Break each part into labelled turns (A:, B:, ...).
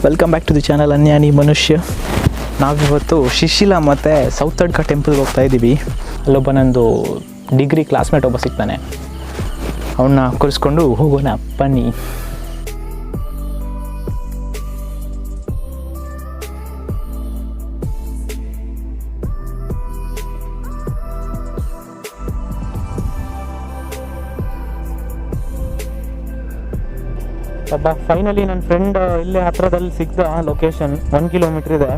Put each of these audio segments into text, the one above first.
A: Welcome back to the channel ಅನ್ಯಾನಿ ಮನುಷ್ಯ. ನಾವಿವತ್ತು ಶಿಶಿಲಾ ಮತ್ತು ಸೌತಡ್ಕ ಟೆಂಪಲ್ಗೆ ಹೋಗ್ತಾ ಇದ್ದೀವಿ. ಅಲ್ಲೊಬ್ಬ ನಂದು ಡಿಗ್ರಿ ಕ್ಲಾಸ್ಮೇಟ್ ಒಬ್ಬ ಸಿಗ್ತಾನೆ, ಅವನ್ನ ಕರೆಸ್ಕೊಂಡು ಹೋಗೋಣ ಬನ್ನಿ. ಅಬ್ಬಾ ಫೈನಲಿ ನನ್ನ ಫ್ರೆಂಡ್ ಇಲ್ಲೇ ಹತ್ರದಲ್ಲಿ ಸಿಗ್ದ. ಲೊಕೇಶನ್ 1 ಕಿಲೋಮೀಟ್ರ್ ಇದೆ.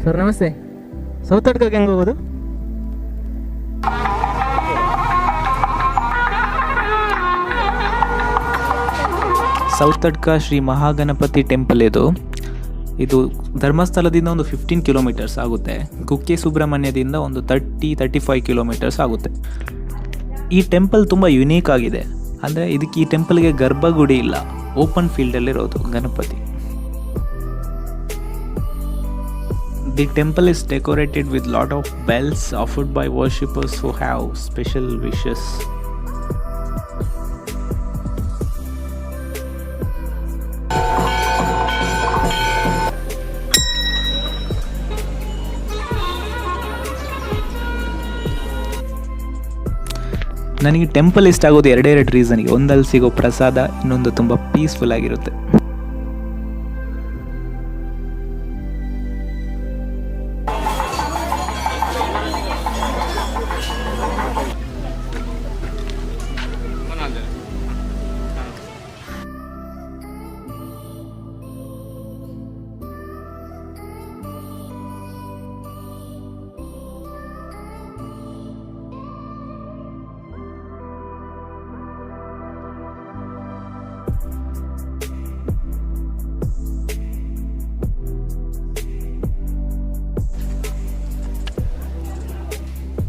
A: ಸರ್ ನಮಸ್ತೆ, ಸೌತಡ್ಕಗೆ ಹೆಂಗೆ ಹೋಗೋದು? ಸೌತಡ್ಕ ಶ್ರೀ ಮಹಾಗಣಪತಿ ಟೆಂಪಲ್ ಇದು ಧರ್ಮಸ್ಥಳದಿಂದ ಒಂದು 15 ಕಿಲೋಮೀಟರ್ಸ್ ಆಗುತ್ತೆ. ಕುಕ್ಕೆ ಸುಬ್ರಹ್ಮಣ್ಯದಿಂದ ಒಂದು 30-35 ಕಿಲೋಮೀಟರ್ಸ್ ಆಗುತ್ತೆ. ಈ ಟೆಂಪಲ್ ತುಂಬ ಯುನೀಕ್ ಆಗಿದೆ. ಅಂದರೆ ಈ ಟೆಂಪಲ್ಗೆ ಗರ್ಭಗುಡಿ ಇಲ್ಲ, ಓಪನ್ ಫೀಲ್ಡಲ್ಲಿರೋದು Ganapati. The temple is decorated with lot of bells offered by worshippers who have special wishes. ನನಗೆ ಟೆಂಪಲ್ ಇಷ್ಟ ಆಗೋದು ಎರಡೇ ರೀಸನ್ಗೆ. ಒಂದಲ್ಲಿ ಸಿಗೋ ಪ್ರಸಾದ, ಇನ್ನೊಂದು ತುಂಬ ಪೀಸ್ಫುಲ್ ಆಗಿರುತ್ತೆ.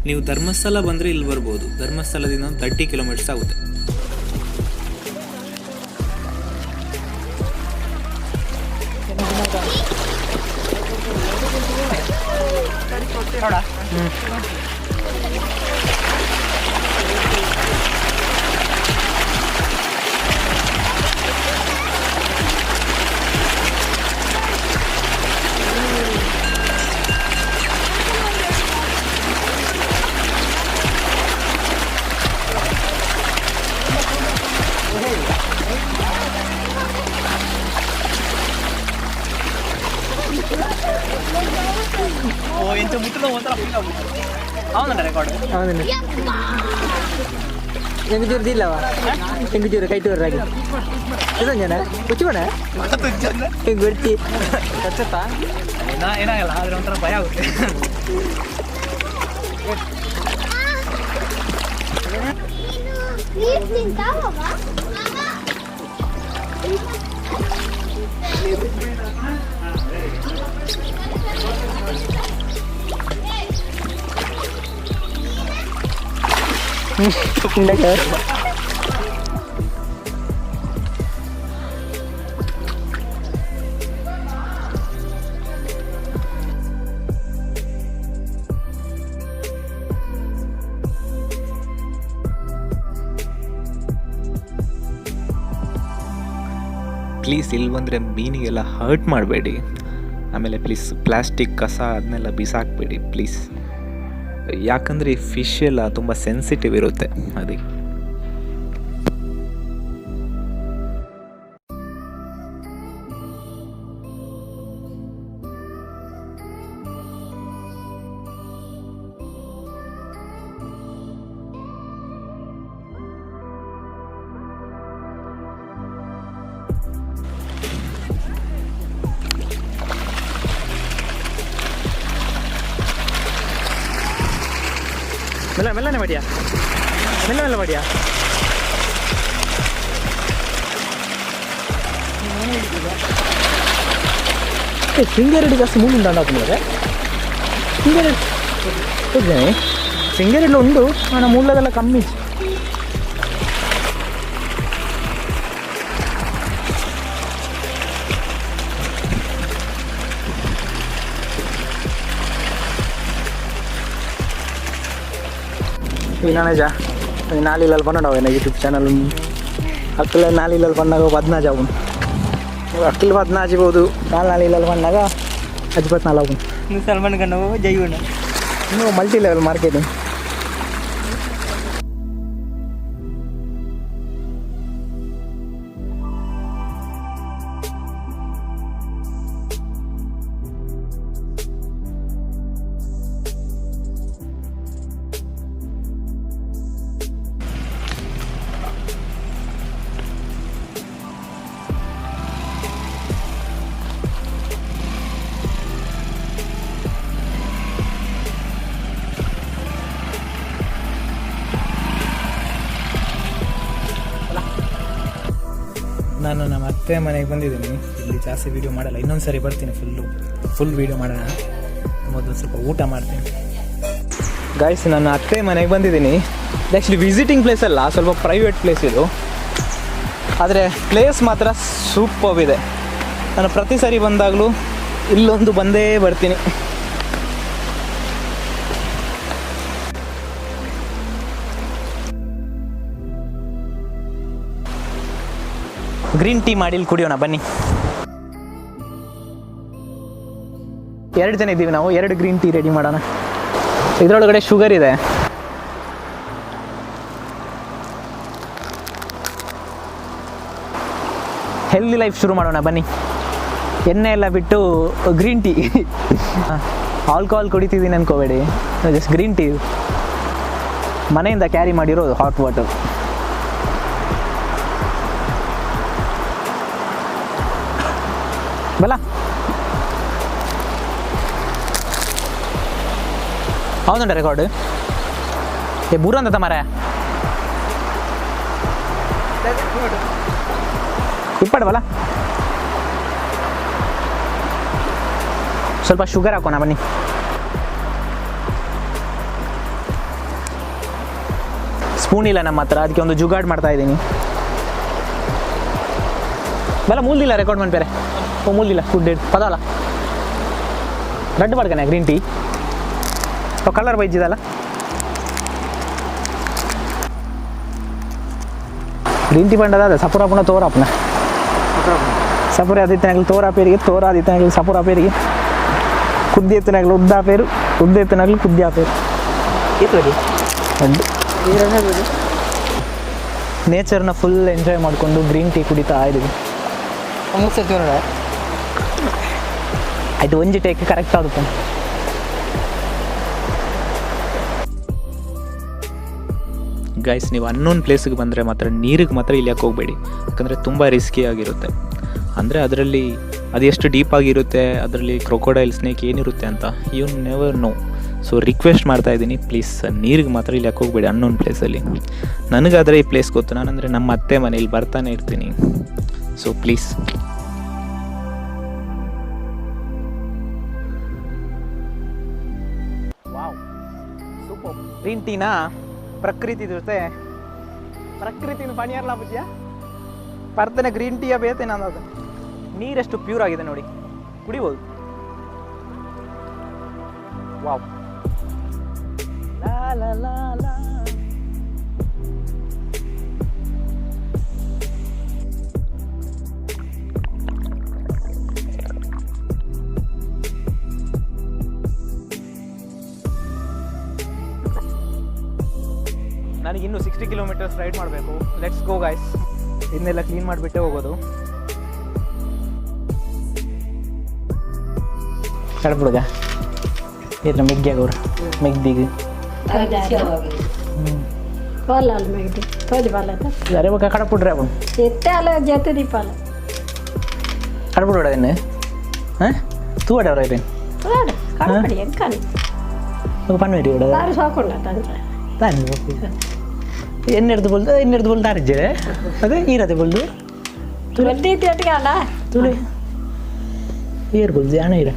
A: ನೀವು ಧರ್ಮಸ್ಥಳ ಬಂದರೆ ಇಲ್ಲಿ ಬರ್ಬೋದು. ಧರ್ಮಸ್ಥಳದಿಂದ 30 ಕಿಲೋಮೀಟರ್ಸ್ ಆಗುತ್ತೆ. ఎంత ముట్టులో మాత్రం అవునండి ರೆಕಾರ್ಡ್ అవునండి. ಹೆಂಗೆ ಜೋರ್ದಿಲ್ಲವ ಹೆಂಗೆ ಜೋರ ಕೈ ಟೂರಾಗಿ ಇದೊಂದು ಹುಚ್ಚುವಣ ಹೆಂಗೆ ಬರ್ತಿ ಕಚ್ಚತ್ತಾ ಏನಾಗಲ್ಲ, ಆದರೆ ಒಂಥರ ಭಯ ಆಗುತ್ತೆ. ಪ್ಲೀಸ್ ಇಲ್ಲಿ ಬಂದರೆ ಮೀನಿಗೆಲ್ಲ ಹರ್ಟ್ ಮಾಡಬೇಡಿ. ಆಮೇಲೆ ಪ್ಲೀಸ್ ಪ್ಲಾಸ್ಟಿಕ್ ಕಸ ಅದನ್ನೆಲ್ಲ ಬಿಸಾಕಬೇಡಿ ಪ್ಲೀಸ್. ಯಾಕಂದರೆ ಈ ಫಿಶ್ ಎಲ್ಲ ತುಂಬ ಸೆನ್ಸಿಟಿವ್ ಇರುತ್ತೆ ಅದಕ್ಕೆ. ಮೆಲ್ಲನೆ ಮಾಡಿಯಾ, ಮೆಲ್ಲ ಮಾಡಿಯಾ. సింగరెడ్డికి అసలు ముందు ఉండాలి. సింగరెడ్డిలో ఉండు, మన మూలదల్ల కమ్మి.
B: विनाने जा नाली लाल पन्ना डावे ना यूट्यूब चैनल अक्कल नाली लाल पन्ना को बदना जाऊँ अक्कल बदना आज बोलू नाली लाल पन्ना का अजबत ना लाऊँ
C: सलमान करना वो जाइए ना
B: मल्टी लेवल मार्केटिंग ನಾನು ನಮ್ಮ ಅತ್ತೆ ಮನೆಗೆ ಬಂದಿದ್ದೀನಿ. ಇಲ್ಲಿ ಜಾಸ್ತಿ ವೀಡಿಯೋ ಮಾಡಲ್ಲ, ಇನ್ನೊಂದು ಸರಿ ಬರ್ತೀನಿ ಫುಲ್ ವೀಡಿಯೋ ಮಾಡೋಣ. ಮೊದಲು ಸ್ವಲ್ಪ ಊಟ ಮಾಡ್ತೀನಿ. ಗಾಯ್ಸ್, ನಾನು ಅತ್ತೆ ಮನೆಗೆ ಬಂದಿದ್ದೀನಿ. ಆ್ಯಕ್ಚುಲಿ ವಿಸಿಟಿಂಗ್ ಪ್ಲೇಸ್ ಅಲ್ಲ, ಸ್ವಲ್ಪ ಪ್ರೈವೇಟ್ ಪ್ಲೇಸ್ ಇದು. ಆದರೆ ಪ್ಲೇಸ್ ಮಾತ್ರ ಸೂಪರ್ ಇದೆ. ನಾನು ಪ್ರತಿ ಸಾರಿ ಬಂದಾಗಲೂ ಇಲ್ಲೊಂದು ಬಂದೇ ಬರ್ತೀನಿ. ಗ್ರೀನ್ ಟೀ ಮಾಡಿ ಇಲ್ಲಿ ಕುಡಿಯೋಣ ಬನ್ನಿ. 2 ಜನ ಇದ್ದೀವಿ ನಾವು. 2 ಗ್ರೀನ್ ಟೀ ರೆಡಿ ಮಾಡೋಣ. ಇದರೊಳಗಡೆ ಶುಗರ್ ಇದೆ. ಹೆಲ್ದಿ ಲೈಫ್ ಶುರು ಮಾಡೋಣ ಬನ್ನಿ. ಎಣ್ಣೆ ಎಲ್ಲ ಬಿಟ್ಟು ಗ್ರೀನ್ ಟೀ. ಆಲ್ಕೋಹಾಲ್ ಕುಡಿತಿದ್ದೀನಿ ಅನ್ಕೋಬೇಡಿ, ಜಸ್ಟ್ ಗ್ರೀನ್ ಟೀ. ಮನೆಯಿಂದ ಕ್ಯಾರಿ ಮಾಡಿರೋದು ಹಾಟ್ ವಾಟರ್. ಬಲ అవునండి రికార్డు ఏ బూర అంత మరే ಇಪ್ಪಡು ಬಲ ಸ್ವಲ್ಪ ಶುಗರ್ ಹಾಕೋಣ ಬನ್ನಿ. ಸ್ಪೂನ್ ಇಲ್ಲ ನಮ್ಮ ಹತ್ರ, ಅದಕ್ಕೆ ಒಂದು ಜುಗಾಡ್ ಮಾಡ್ತಾ ಇದ್ದೀನಿ. ಬಲ ಮೂಲ್ದಿಲ್ಲ ರೆಕಾರ್ಡ್ ಮಾಡಿ ಬೇರೆ ಮೂಲ್ದಿಲ್ಲ ಫುಡ್ ಪದಲ್ಲ ರೆಡ್ ಮಾಡ್ಕನೆ ಗ್ರೀನ್ ಟೀ ಕಲರ್ ಬೈಜಿದಲ್ಲ. ಗ್ರೀನ್ ಟೀ ಪಂಡದ ಸಪುರ ಪುಣ ತೋರಾಪನ ಸಪುರ ಆದಿತ್ಯನಾಗಲು ತೋರಾ ಪೇರಿಗೆ, ತೋರ ಆದಿತ್ಯನಾಗಲು ಸಪುರ ಪೇರಿಗೆ, ಕುದ್ದಿ ಎತ್ತಿನಾಗಲು ಉದ್ದ ಪೇರು, ಉದ್ದ ಎತ್ತಿನಾಗಲು ಕುದ್ದಿ ಆ ಪೇರು. ನೇಚರ್ನ ಫುಲ್ ಎಂಜಾಯ್ ಮಾಡಿಕೊಂಡು ಗ್ರೀನ್ ಟೀ ಕುಡಿತಾ ಇದ್ದೀವಿ. ಆಯ್ತು, ಒಂಜಿ ಟೇಕ್ ಕರೆಕ್ಟ್ ಆಗುತ್ತೆ.
A: ಗೈಸ್, ನೀವು ಅನ್ನೋನ್ ಪ್ಲೇಸಿಗೆ ಬಂದರೆ ಮಾತ್ರ ನೀರಿಗೆ ಮಾತ್ರ ಇಳಿಯಕ್ಕೆ ಹೋಗಬೇಡಿ, ಯಾಕಂದರೆ ತುಂಬ ರಿಸ್ಕಿ ಆಗಿರುತ್ತೆ. ಅಂದರೆ ಅದರಲ್ಲಿ ಅದು ಎಷ್ಟು ಡೀಪ್ ಆಗಿರುತ್ತೆ, ಅದರಲ್ಲಿ ಕ್ರೊಕೊಡೈಲ್, ಸ್ನೇಕ್ ಏನಿರುತ್ತೆ ಅಂತ you never know. So request ಮಾಡ್ತಾ ಇದ್ದೀನಿ, ಪ್ಲೀಸ್ ನೀರಿಗೆ ಮಾತ್ರ ಇಳಿಯಕ್ಕೆ ಹೋಗಬೇಡಿ ಅನ್ನೋನ್ ಪ್ಲೇಸಲ್ಲಿ. ನನಗಾದರೆ ಈ ಪ್ಲೇಸ್ ಗೊತ್ತು, ನಾನಂದರೆ ನಮ್ಮ ಅತ್ತೆ ಮನೇಲಿ ಬರ್ತಾನೆ ಇರ್ತೀನಿ. So please.
B: Wow, super. Green ಟೀನ ಪ್ರಕೃತಿ ಜೊತೆ ಪ್ರಕೃತಿನ ಪಣಿಯರ್ಲ ಬುದ್ಧಿಯ ಪರ್ತನೆ ಗ್ರೀನ್ ಟೀಯ ಬೇತೇನೆ ಅನ್ನೋದು. ನೀರೆಷ್ಟು ಪ್ಯೂರ್ ಆಗಿದೆ ನೋಡಿ, ಕುಡಿಬೋದು. ವಾವ್, ಲಾ ಲಾ ಲಾ ಲಾ. ನನಗೆ ಇನ್ನೂ 60 ಕಿಲೋಮೀಟರ್ಸ್ ರೈಡ್ ಮಾಡಬೇಕು. Let's go guys. ಇದನ್ನೆಲ್ಲ ಕ್ಲೀನ್ ಮಾಡಿಬಿಟ್ಟೆ ಹೋಗೋದು. ಕಡಪುಡುಗ ಇದ್ರ ಮೆಗ್ಗಿಯಾಗವ್ರು ಮೆಗ್ದಿಗೆ ಅರೆ ಬಕ್ಕ ಕಡಪುಡ್ರೆ ಅವನು ಕಡಪುಡ ಎಣ್ಣೆ ಹಾಂ ತೂ ಅಡ ಅವ್ರ ಪನ್ವೇರಿ ಎಣ್ಣೆಡ್ದು ಬೋಲ್ದು ಆರಿಜ್ಜೆ ಅದೇ ಈರದೆ ಬೋಲ್ದು ತುಳಿ ಏರ್ ಬೋಲ್ದು ಹಣ ಇರ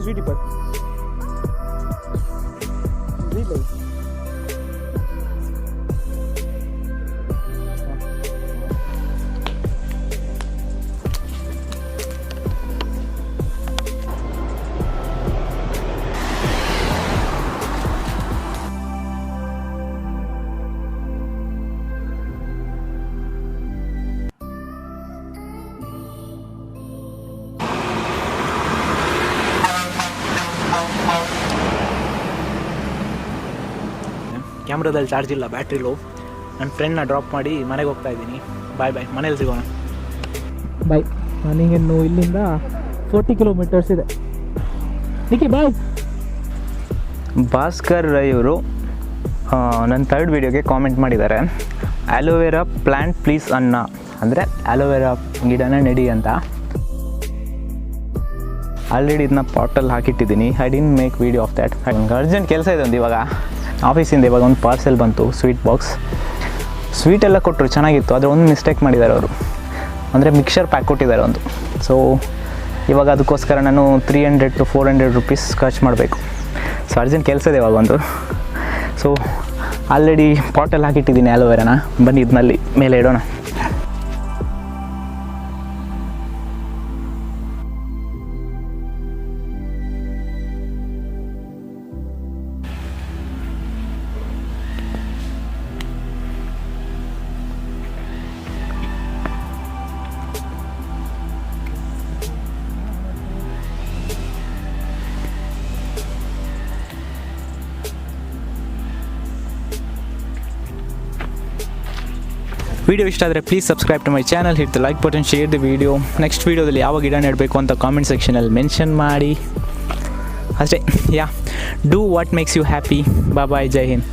B: ಸ್ವೀಟಿ ಪಟ್ ಕ್ಯಾಮ್ರಾದಲ್ಲಿ ಚಾರ್ಜ್ ಇಲ್ಲ, ಬ್ಯಾಟ್ರಿ ಲೋ. ನನ್ನ ಫ್ರೆಂಡ್ನ ಡ್ರಾಪ್ ಮಾಡಿ ಮನೆಗೆ ಹೋಗ್ತಾ ಇದ್ದೀನಿ. ಬಾಯ್ ಬಾಯ್, ಮನೇಲಿ ಸಿಗೋಣ. ಬಾಯ್. ನನಗಿನ್ನು ಇಲ್ಲಿಂದ 40 ಕಿಲೋಮೀಟರ್ಸ್ ಇದೆ. ನಿಖಿ ಬಾಯ್.
D: ಭಾಸ್ಕರ್ ರೈ ಅವರು ನನ್ನ ಥರ್ಡ್ ವೀಡಿಯೋಗೆ ಕಾಮೆಂಟ್ ಮಾಡಿದ್ದಾರೆ, ಆಲೋವೆರಾ ಪ್ಲ್ಯಾಂಟ್ ಪ್ಲೀಸ್ ಅನ್ನ, ಅಂದರೆ ಆಲೋವೆರಾ ಗಿಡನ ನೆಡಿ ಅಂತ. ಆಲ್ರೆಡಿ ಇದನ್ನ ಪಾಟಲ್ಲಿ ಹಾಕಿಟ್ಟಿದ್ದೀನಿ. I didn't make video of that. ನಂಗೆ ಅರ್ಜೆಂಟ್ ಕೆಲಸ ಇದೆ ಒಂದು. ಇವಾಗ ಆಫೀಸಿಂದ ಇವಾಗ ಒಂದು ಪಾರ್ಸೆಲ್ ಬಂತು, ಸ್ವೀಟ್ ಬಾಕ್ಸ್. ಸ್ವೀಟ್ ಎಲ್ಲ ಕೊಟ್ಟರು, ಚೆನ್ನಾಗಿತ್ತು. ಆದರೆ ಒಂದು ಮಿಸ್ಟೇಕ್ ಮಾಡಿದ್ದಾರೆ ಅವರು, ಅಂದರೆ ಮಿಕ್ಸರ್ ಪ್ಯಾಕ್ ಕೊಟ್ಟಿದ್ದಾರೆ ಒಂದು. ಸೊ ಇವಾಗ ಅದಕ್ಕೋಸ್ಕರ ನಾನು 300 to 400 rupees ಖರ್ಚು ಮಾಡಬೇಕು. ಸೊ ಅರ್ಜೆಂಟ್ ಕೆಲಸ ಇದೆ ಇವಾಗ ಒಂದು. ಸೊ ಆಲ್ರೆಡಿ ಪಾಟಲ್ಲಿ ಹಾಕಿಟ್ಟಿದ್ದೀನಿ ಆಲೋವೆರಾನ. ಬನ್ನಿ ಇದನ್ನಲ್ಲಿ ಮೇಲೆ ಇಡೋಣ.
A: ವಿಡಿಯೋ ಇಷ್ಟ ಆದರೆ please subscribe to my channel, hit the like button, share the video. Next ವೀಡಿಯೋದಲ್ಲಿ ಯಾವ ಗಿಡ ನೆಡಬೇಕು ಅಂತ ಕಾಮೆಂಟ್ ಸೆಕ್ಷನಲ್ಲಿ ಮೆನ್ಷನ್ ಮಾಡಿ. ಅಷ್ಟೇ. Yeah, do what makes you happy. Bye, Jai Hind.